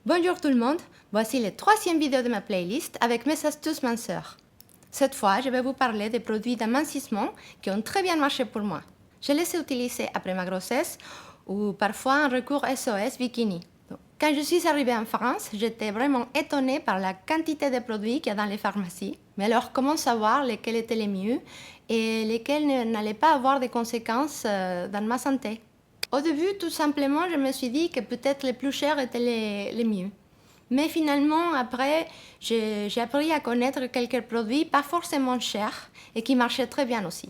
Bonjour tout le monde, voici la troisième vidéo de ma playlist avec mes astuces minceurs. Cette fois, je vais vous parler des produits d'amincissement qui ont très bien marché pour moi. Je les ai utilisés après ma grossesse ou parfois en recours SOS bikini. Quand je suis arrivée en France, j'étais vraiment étonnée par la quantité de produits qu'il y a dans les pharmacies. Mais alors, comment savoir lesquels étaient les mieux et lesquels n'allaient pas avoir des conséquences dans ma santé? Au début, tout simplement, je me suis dit que peut-être les plus chers étaient les mieux. Mais finalement, après, j'ai appris à connaître quelques produits pas forcément chers et qui marchaient très bien aussi.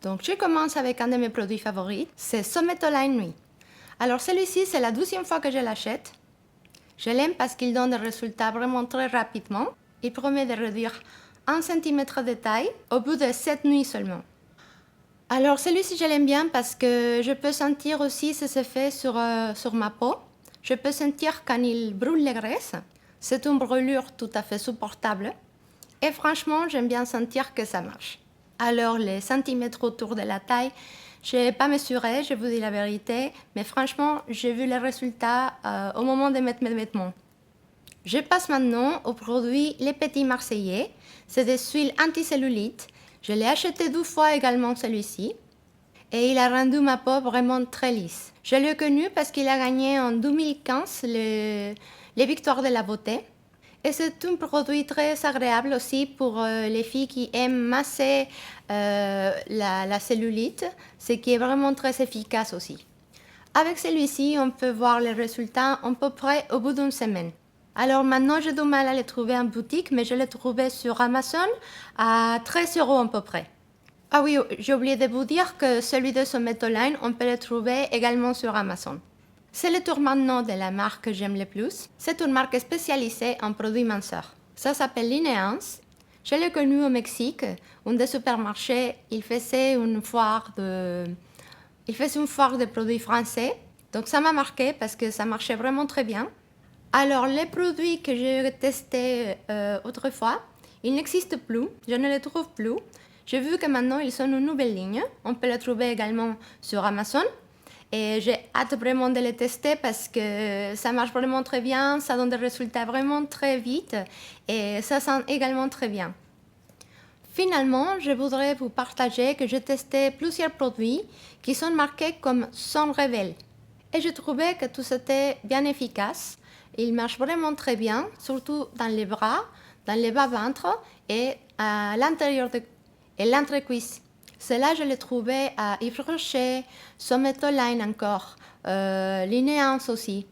Donc, je commence avec un de mes produits favoris, c'est Sometoline Nuit. Alors, celui-ci, c'est la 12e fois que je l'achète. Je l'aime parce qu'il donne des résultats vraiment très rapidement. Il promet de réduire 1 cm de taille au bout de 7 nuits seulement. Alors celui-ci je l'aime bien parce que je peux sentir aussi ses effets sur ma peau. Je peux sentir quand il brûle les graisses. C'est une brûlure tout à fait supportable. Et franchement, j'aime bien sentir que ça marche. Alors les centimètres autour de la taille, je n'ai pas mesuré, je vous dis la vérité. Mais franchement, j'ai vu les résultats au moment de mettre mes vêtements. Je passe maintenant au produit Les Petits Marseillais. C'est des huiles anticellulite. Je l'ai acheté 2 fois également celui-ci et il a rendu ma peau vraiment très lisse. Je l'ai connu parce qu'il a gagné en 2015 les Victoires de la beauté. Et c'est un produit très agréable aussi pour les filles qui aiment masser la cellulite, ce qui est vraiment très efficace aussi. Avec celui-ci, on peut voir les résultats à peu près au bout d'une semaine. Alors maintenant, j'ai du mal à les trouver en boutique, mais je les trouvais sur Amazon à 13 € à peu près. Ah oui, j'ai oublié de vous dire que celui de Sometoline, on peut le trouver également sur Amazon. C'est le tour maintenant de la marque que j'aime le plus. C'est une marque spécialisée en produits minceurs. Ça s'appelle Lineance. Je l'ai connu au Mexique, un des supermarchés. Il faisait une foire de produits français. Donc ça m'a marqué parce que ça marchait vraiment très bien. Alors, les produits que j'ai testés autrefois, ils n'existent plus, je ne les trouve plus. J'ai vu que maintenant, ils sont une nouvelle ligne. On peut les trouver également sur Amazon. Et j'ai hâte vraiment de les tester parce que ça marche vraiment très bien, ça donne des résultats vraiment très vite et ça sent également très bien. Finalement, je voudrais vous partager que j'ai testé plusieurs produits qui sont marqués comme sans révèle. Et je trouvais que tout était bien efficace. Il marche vraiment très bien, surtout dans les bras, dans les bas-ventre et à l'intérieur et l'entrecuisse. Cela, je l'ai trouvé à Yves Rocher, Sometoline encore, Lineance aussi.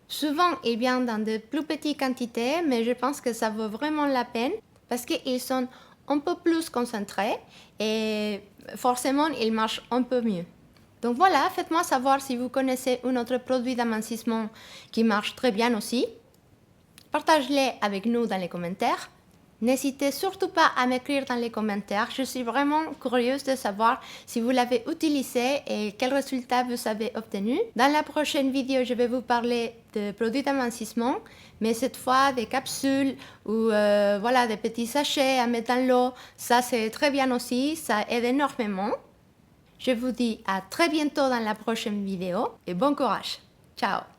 Souvent, il vient dans de plus petites quantités, mais je pense que ça vaut vraiment la peine parce qu'ils sont un peu plus concentrés et forcément, ils marchent un peu mieux. Donc voilà, faites-moi savoir si vous connaissez un autre produit d'amincissement qui marche très bien aussi. Partagez-les avec nous dans les commentaires. N'hésitez surtout pas à m'écrire dans les commentaires. Je suis vraiment curieuse de savoir si vous l'avez utilisé et quels résultats vous avez obtenus. Dans la prochaine vidéo, je vais vous parler de produits d'amincissement, mais cette fois des capsules ou voilà, des petits sachets à mettre dans l'eau. Ça, c'est très bien aussi, ça aide énormément. Je vous dis à très bientôt dans la prochaine vidéo et bon courage. Ciao!